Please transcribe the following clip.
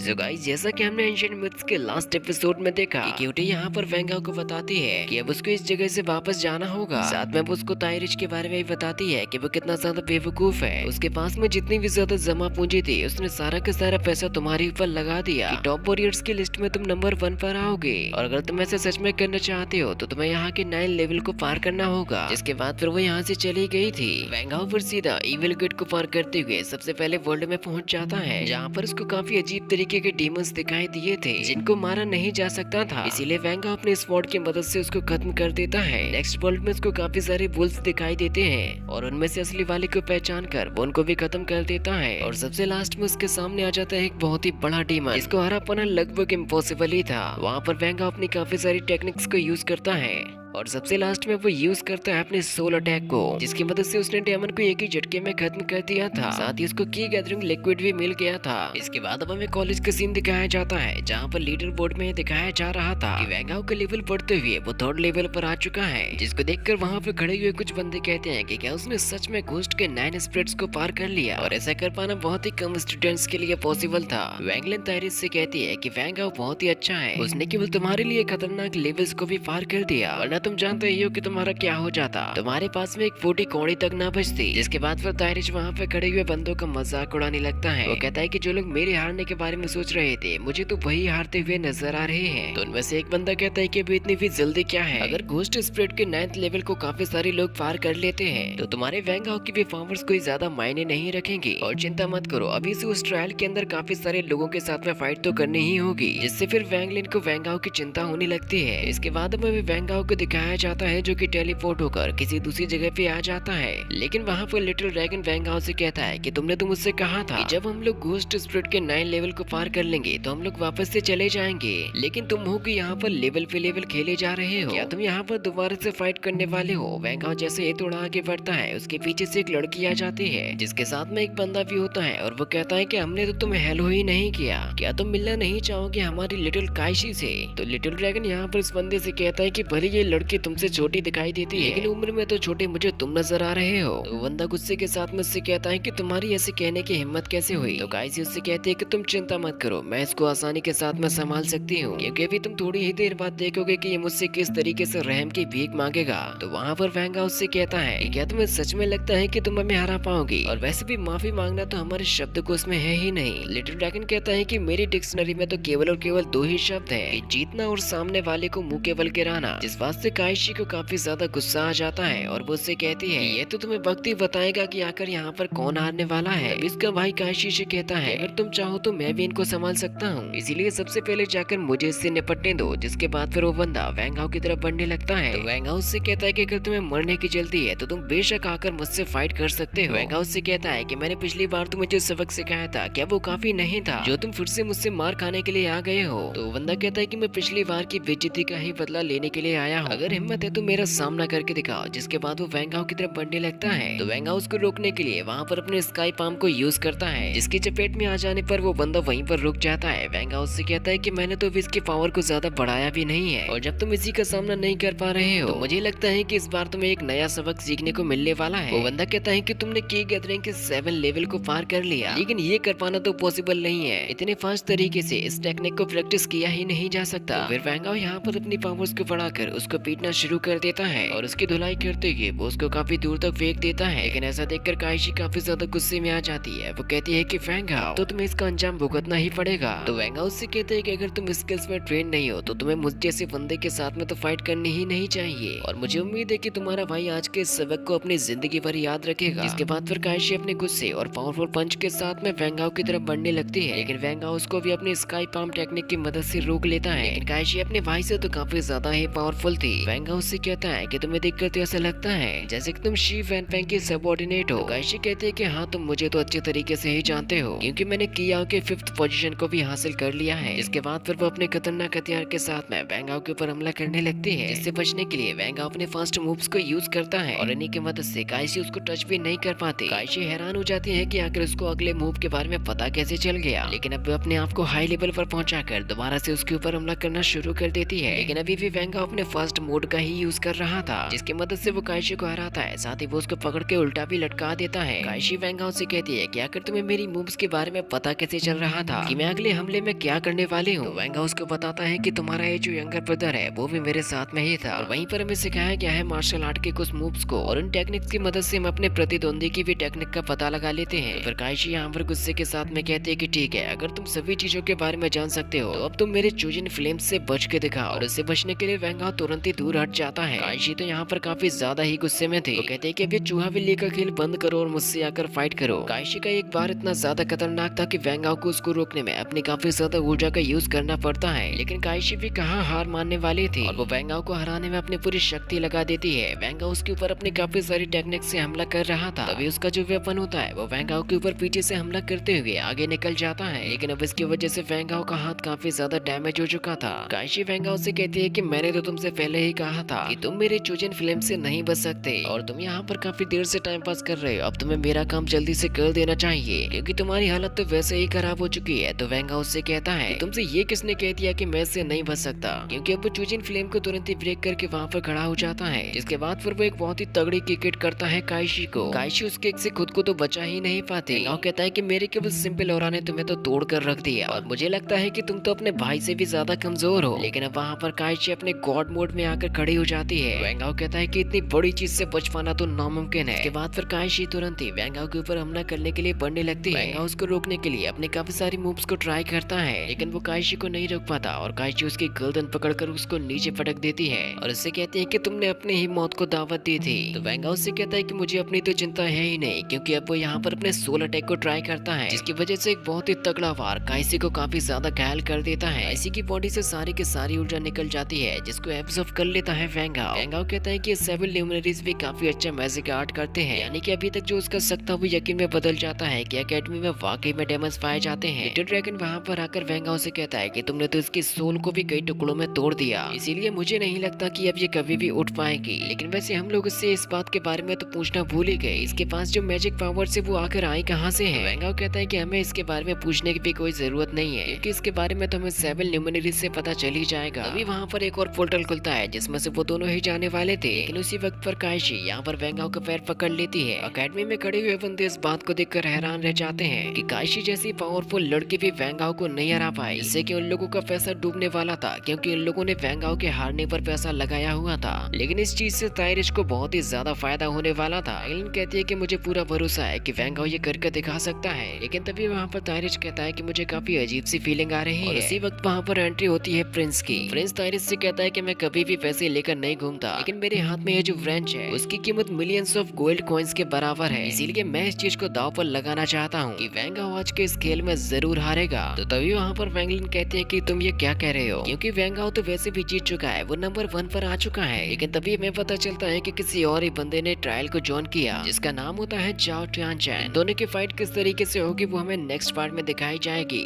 So guys, जैसा कि हमने एंशिएंट मिथ्स के लास्ट एपिसोड में देखा कि क्यूटी यहाँ पर वेंगाओ को बताती है कि अब उसको इस जगह से वापस जाना होगा। साथ में वो उसको ताइरिच के बारे में भी बताती है कि वो कितना ज्यादा बेवकूफ है। उसके पास में जितनी भी ज्यादा जमा पूंजी थी उसने सारा का सारा पैसा तुम्हारे ऊपर लगा दिया कि टॉप वॉरियर्स की लिस्ट में तुम नंबर 1 पर आओगे, और अगर तुम ऐसा सच में करना चाहते हो तो तुम्हें यहाँ के 9 लेवल को पार करना होगा। जिसके बाद फिर वो यहाँ से चली गई थी। वेंगाओ फिर सीधा इविल गेट को पार करते हुए सबसे पहले वर्ल्ड में पहुंच जाता है, जहाँ पर उसको काफी अजीब तरीके के डीमंस दिखाई दिए थे जिनको मारा नहीं जा सकता था। इसीलिए वेंगाओ अपने स्वॉर्ड की मदद से उसको खत्म कर देता है। नेक्स्ट वर्ल्ड में उसको काफी सारे वुल्फ्स दिखाई देते हैं और उनमें से असली वाले को पहचान कर वो उनको भी खत्म कर देता है। और सबसे लास्ट में उसके सामने आ जाता है एक बहुत ही बड़ा डीमन जिसको हरा पाना लगभग इम्पॉसिबल ही था। वहाँ पर वेंगाओ अपनी काफी सारी टेक्निक्स को यूज करता है और सबसे लास्ट में वो यूज करता है अपने सोल अटैक को, जिसकी मदद से उसने डेमन को एक ही झटके में खत्म कर दिया था। साथ ही उसको की गैदरिंग लिक्विड भी मिल गया था। इसके बाद अब हमें कॉलेज का सीन दिखाया जाता है, जहाँ पर लीडर बोर्ड में दिखाया जा रहा था कि वेंगाओ का लेवल बढ़ते हुए वो 3rd लेवल पर आ चुका है, जिसको देखकर वहाँ पे खड़े हुए कुछ बंदे कहते हैं कि क्या उसने सच में घोस्ट के 9 स्पिरिट्स को पार कर लिया, और ऐसा कर पाना बहुत ही कम स्टूडेंट्स के लिए पॉसिबल था। वेंगलिन ताइरिस से कहती है कि वेंगाओ बहुत ही अच्छा है, उसने केवल तुम्हारे लिए खतरनाक लेवल्स को भी पार कर दिया, वरना तुम जानते ही हो कि तुम्हारा क्या हो जाता। तुम्हारे पास में एक फूटी कौड़ी तक ना बचती। जिसके बाद फिर ताइरिच वहाँ पे खड़े हुए बंदों का मजाक उड़ाने लगता है। वो कहता है कि जो लोग मेरे हारने के बारे में सोच रहे थे, मुझे तो वही हारते हुए नजर आ रहे हैं। तो उनमें से एक बंदा कहता है कि अभी इतनी भी जल्दी क्या है, अगर घोस्ट स्पिरिट के 9th लेवल को काफी सारे लोग पार कर लेते हैं तो तुम्हारे वेंगाओ की भी पावर्स कोई ज्यादा मायने नहीं रखेंगे। और चिंता मत करो, अभी से उस ट्रायल के अंदर काफी सारे लोगों के साथ में फाइट तो करनी ही होगी। जिससे फिर वेंगलिन को वेंगाओ की चिंता होने लगती है। इसके बाद हमें वेंगाओ को दिखाया जाता है जो कि टेलीपोर्ट होकर किसी दूसरी जगह पे आ जाता है। लेकिन वहाँ पर लिटिल ड्रैगन वेंगाओ से कहता है कि तुमने तो मुझसे कहा था कि जब हम लोग घोस्ट स्पिरिट के 9 लेवल को पार कर लेंगे तो हम लोग वापस से चले जाएंगे, लेकिन तुम हो कि यहाँ पर लेवल पे लेवल खेले जा रहे हो। क्या तुम यहाँ पर दोबारा से फाइट करने वाले हो? वेंगाओ जैसे ही थोड़ा आगे बढ़ता है उसके पीछे से एक लड़की आ जाती है जिसके साथ में एक बंदा भी होता है, और वो कहता है कि हमने तो तुम्हें हेलो ही नहीं किया, क्या तुम मिलना नहीं चाहोगे हमारी लिटिल काइशी से? तो लिटिल ड्रैगन यहाँ पर इस बंदे से कहता है कि भले ये लड़की तुमसे छोटी दिखाई देती है लेकिन उम्र में तो छोटे मुझे तुम नजर आ रहे हो। तो बंदा गुस्से के साथ में उससे कहता है कि तुम्हारी ऐसे कहने की हिम्मत कैसे हुई? तो काइशी उससे कहती है कि तुम चिंता मत करो, मैं इसको आसानी के साथ में संभाल सकती हूँ, क्योंकि अभी तुम थोड़ी ही देर बाद देखोगे कि ये मुझसे किस तरीके से रहम की भीख मांगेगा। तो वहाँ पर वेंगाओ उससे कहता है कि क्या तुम्हें सच में लगता है कि तुम हमें हरा पाओगी? और वैसे भी माफी मांगना तो हमारे शब्दकोश में है ही नहीं। लिटिल ड्रैगन कहता है कि मेरी डिक्शनरी में तो केवल और केवल 2 ही शब्द है कि जीतना और सामने वाले को मुंह के बल गिराना। जिस बात से काइशी को काफी ज्यादा गुस्सा आ जाता है और वो उससे कहती है ये तो तुम्हें वक्त ही बताएगा कि आकर यहाँ पर कौन हारने वाला है। इसका भाई काइशी से कहता है अगर तुम चाहो तो मैं भी इनको संभाल सकता हूँ, इसीलिए सबसे पहले जाकर मुझे इससे निपटने दो। जिसके बाद फिर वो बंदा वेंगाओ की तरफ बढ़ने लगता है। तो वेंगाओ उससे कहता है कि अगर तुम्हें मरने की जल्दी है तो तुम बेशक आकर मुझसे फाइट कर सकते हो। वेंगाओ उससे कहता है कि मैंने पिछली बार तुम्हें जो सबक सिखाया था क्या वो काफी नहीं था जो तुम फिर से मुझसे मार खाने के लिए आ गए हो? तो बंदा कहता है कि मैं पिछली बार की बेइज्जती का ही बदला लेने के लिए आया हूँ, अगर हिम्मत है तो मेरा सामना करके दिखाओ। जिसके बाद वो वेंगाओ की तरफ बढ़ने लगता है। तो वेंगाओ उसको रोकने के लिए वहाँ पर अपने स्काई पाम को यूज करता है, जिसकी चपेट में आ जाने पर वो बंदा वहीं पर रुक जाता है। वेंगाओ उससे कहता है कि मैंने तो इसकी पावर को ज्यादा बढ़ाया भी नहीं है, और जब तुम इसी का सामना नहीं कर पा रहे हो तो मुझे लगता है कि इस बार तुम्हें एक नया सबक सीखने को मिलने वाला है। वो बंदा कहता है कि तुमने की गैदरिंग के 7 लेवल को पार कर लिया, लेकिन ये कर पाना तो पॉसिबल नहीं है, इतने फास्ट तरीके से इस टेक्निक को प्रैक्टिस किया ही नहीं जा सकता। तो फिर वेंगाओ यहाँ पर अपनी पावर्स को बढ़ाकर उसको पीटना शुरू कर देता है और उसकी धुलाई करते हुए वो उसको काफी दूर तक फेंक देता है। लेकिन ऐसा देखकर काइशी काफी ज्यादा गुस्से में आ जाती है। वो कहती है कि वेंगाओ तो तुम्हें इसका अंजाम भुगतना ही पड़ेगा। तो वेंगाओ उससे कहते हैं कि अगर तुम स्किल्स में ट्रेन नहीं हो तो तुम्हें मुझ जैसे बंदे के साथ में तो फाइट करनी ही नहीं चाहिए, और मुझे उम्मीद है कि तुम्हारा भाई आज के इस सबक को अपनी जिंदगी भर याद रखेगा। इसके बाद फिर काइशी अपने गुस्से और पावरफुल पंच के साथ में वेंगाओ की तरफ बढ़ने लगती है, लेकिन वेंगाओ उसको भी अपनी स्काई पाम टेक्निक की मदद से रोक लेता है। लेकिन काइशी अपने भाई से तो काफी ज्यादा ही पावरफुल थी। वेंगाओ उससे कहता है कि तुम्हें देखकर तो ऐसा लगता है जैसे कि तुम शी वैनफेंग के सबऑर्डिनेट हो। तो काइशी कहते हैं कि हाँ तुम मुझे तो अच्छे तरीके से ही जानते हो, क्योंकि मैंने कियाओ के 5th पोजीशन को भी हासिल कर लिया है। इसके बाद फिर वो अपने खतरनाक हथियार के साथ में वेंगाओ के ऊपर हमला करने लगती है, जिससे बचने के लिए वेंगाओ अपने फर्स्ट मूव्स को यूज करता है और इन्हीं की मदद से काइशी उसको टच भी नहीं कर पाती। काइशी हैरान हो जाती है कि आखिर उसको अगले मूव के बारे में पता कैसे चल गया, लेकिन अब वो अपने आप को हाई लेवल पर पहुंचाकर दोबारा से उसके ऊपर हमला करना शुरू कर देती है। लेकिन अभी भी वेंगाओ अपने फर्स्ट मोड का ही यूज कर रहा था, जिसकी मदद से वो काइशी को हराता है। साथ ही वो उसको पकड़ के उल्टा भी लटका देता है। काइशी वेंग हाउ से कहती है कि आखिर तुम्हें मेरी मूव्स के बारे में पता कैसे चल रहा था कि मैं अगले हमले में क्या करने वाली हूँ। तो वेंग हाउ उसको बताता है कि तुम्हारा ये जो यंगर ब्रदर है वो भी मेरे साथ में ही था, और वहीं पर हमें सिखाया गया है मार्शल आर्ट के कुछ मूव्स को, और उन टेक्निक्स की मदद से हम अपने प्रतिद्वंदी की भी टेक्निक का पता लगा लेते हैं। तो फिर काइशी यहाँ पर गुस्से के साथ में कहते हैं कि ठीक है, अगर तुम सभी चीजों के बारे में जान सकते हो तो अब तुम मेरे चोजन फ्लेम्स से बच के दिखाओ। और उससे बचने के लिए वेंग हाउ तुरंत ही दूर हट जाता है। काइशी तो यहाँ पर काफी ज्यादा ही गुस्से में थे। वो कहते हैं कि अब ये चूहा बिल्ली का खेल बंद करो और मुझसे आकर फाइट करो। काइशी का एक बार इतना ज्यादा खतरनाक था कि वेंग हाउ को उसको रोकने में अपनी काफी ज्यादा ऊर्जा का यूज करना पड़ता है, लेकिन काइशी भी कहाँ हार मानने वाली थी और वो वेंग हाउ को हराने में अपनी पूरी शक्ति लगा देती है। वेंग हाउ उसके ऊपर अपनी काफी सारी टेक्निक से हमला कर रहा था, तभी उसका जो वेपन होता है वो वेंग हाउ के ऊपर पीछे से हमला करते हुए आगे निकल जाता है। लेकिन अब इसकी वजह से वेंग हाउ का हाथ काफी ज्यादा डैमेज हो चुका था। काइशी वेंग हाउ से कहती है कि मैंने तो तुमसे पहले ही कहा था कि तुम मेरे चोजन फ्लेम से नहीं बच सकते, और तुम यहाँ पर काफी देर से टाइम पास कर रहे हो। अब तुम्हें मेरा काम जल्दी से कर देना चाहिए, क्योंकि तुम्हारी हालत तो वैसे ही खराब हो चुकी है। तो वेंग हाउ से कहता है तुमसे ये किसने कह दिया कि मैं इससे नहीं बच सकता, क्योंकि अब वो चोजन फ्लेम को तुरंत ही ब्रेक करके वहाँ पर खड़ा हो जाता है। जिसके बाद फिर वो एक बहुत ही तगड़ी किक हिट करता है काइशी को। काइशी उस किक से खुद को तो बचा ही नहीं पाती। वेंग हाउ कहता है कि मेरे केवल सिंपल ऑरा ने तुम्हें तो तोड़ कर रख दिया, और मुझे लगता है कि तुम तो अपने भाई से भी ज्यादा कमजोर हो। लेकिन अब वहाँ पर काइशी अपने गॉड मोड में आकर खड़ी हो जाती है। वेंग हाउ कहता है कि इतनी बड़ी चीज से बच पाना तो नामुमकिन है। इसके बाद फिर काइशी तुरंत ही वेंग हाउ के ऊपर हमला करने के लिए बढ़ने लगती है। वेंग हाउ उसको रोकने के लिए अपने काफी सारी मूव्स को ट्राई करता है, लेकिन वो काइशी को नहीं रोक पाता, और काइशी उसकी गर्दन पकड़कर उसको नीचे पटक देती है और उससे कहती है कि तुमने अपनी ही मौत को दावत दी थी। तो वेंग हाउ से कहता है कि मुझे अपनी तो चिंता है ही नहीं, क्योंकि अब वो यहाँ पर अपने सोल अटैक को ट्राई करता है, जिसकी वजह से एक बहुत ही तगड़ा वार काइशी को काफी ज्यादा घायल कर देता है। काइशी की बॉडी से सारी की सारी ऊर्जा निकल जाती है, जिसको एब्जॉर्ब कर लेता है वेंग हाउ। वेंग हाउ कहता है कि सेवन ल्यूमिनरीज भी काफी अच्छा मैजिक आर्ट करते हैं, यानी कि अभी तक जो उसका शक था वो यकीन में बदल जाता है कि एकेडमी में वाकई में डेमंस पाए जाते हैं। लिटिल ड्रैगन वहाँ पर आकर वेंग हाउ से कहता है कि तुमने तो इसकी सोल को भी कई टुकड़ों में तोड़ दिया, इसीलिए मुझे नहीं लगता कि अब ये कभी भी उठ पाएगी। लेकिन वैसे हम लोग इससे इस बात के बारे में तो पूछना भूल ही गए, इसके पास जो मैजिक पावर से वो आकर आई कहाँ से है। वेंग हाउ कहता है कि हमें इसके बारे में पूछने की भी कोई जरूरत नहीं है, क्योंकि इसके बारे में तो हमें सेवन ल्यूमिनरीज से पता चल ही जाएगा। अभी वहाँ पर एक और पोर्टल खुलता है जिसमें से वो दोनों ही जाने वाले थे, लेकिन उसी वक्त पर काइशी यहाँ पर वेंग हाउ का पैर पकड़ लेती है। अकेडमी में खड़े हुए बंदे इस बात को देखकर हैरान रह जाते हैं कि काइशी जैसी पावरफुल लड़की भी वेंग हाउ को नहीं हरा पाई, जिससे कि उन लोगों का पैसा डूबने वाला था, क्योंकि उन लोगों ने वेंग हाउ के हारने पर पैसा लगाया हुआ था। लेकिन इस चीज से ताइरिश को बहुत ही ज्यादा फायदा होने वाला था। एलन कहती है कि मुझे पूरा भरोसा है कि वेंग हाउ ये करके दिखा सकता है, लेकिन तभी वहाँ पर ताइरिश कहता है कि मुझे काफी अजीब सी फीलिंग आ रही है। उसी वक्त वहाँ पर एंट्री होती है प्रिंस की। प्रिंस ताइरिश से कहता है कि मैं कभी भी पैसे लेकर नहीं घूमता, लेकिन मेरे हाथ में ये जो व्रेंच है उसकी कीमत मिलियंस ऑफ गोल्ड कॉइन्स के बराबर है, इसीलिए मैं इस चीज को दाव पर लगाना चाहता हूँ कि वेंग हाउ आज के इस खेल में जरूर हारेगा। तो तभी वहाँ पर वेंगलिन कहते हैं कि तुम ये क्या कह रहे हो, क्योंकि वेंग हाउ तो वैसे भी जीत चुका है, वो नंबर 1 पर आ चुका है। लेकिन तभी हमें पता चलता है कि किसी और ही बंदे ने ट्रायल को ज्वाइन किया, जिसका नाम होता है जाओ टियानचेन। दोनों की फाइट किस तरीके से होगी वो हमें नेक्स्ट पार्ट में दिखाई जाएगी।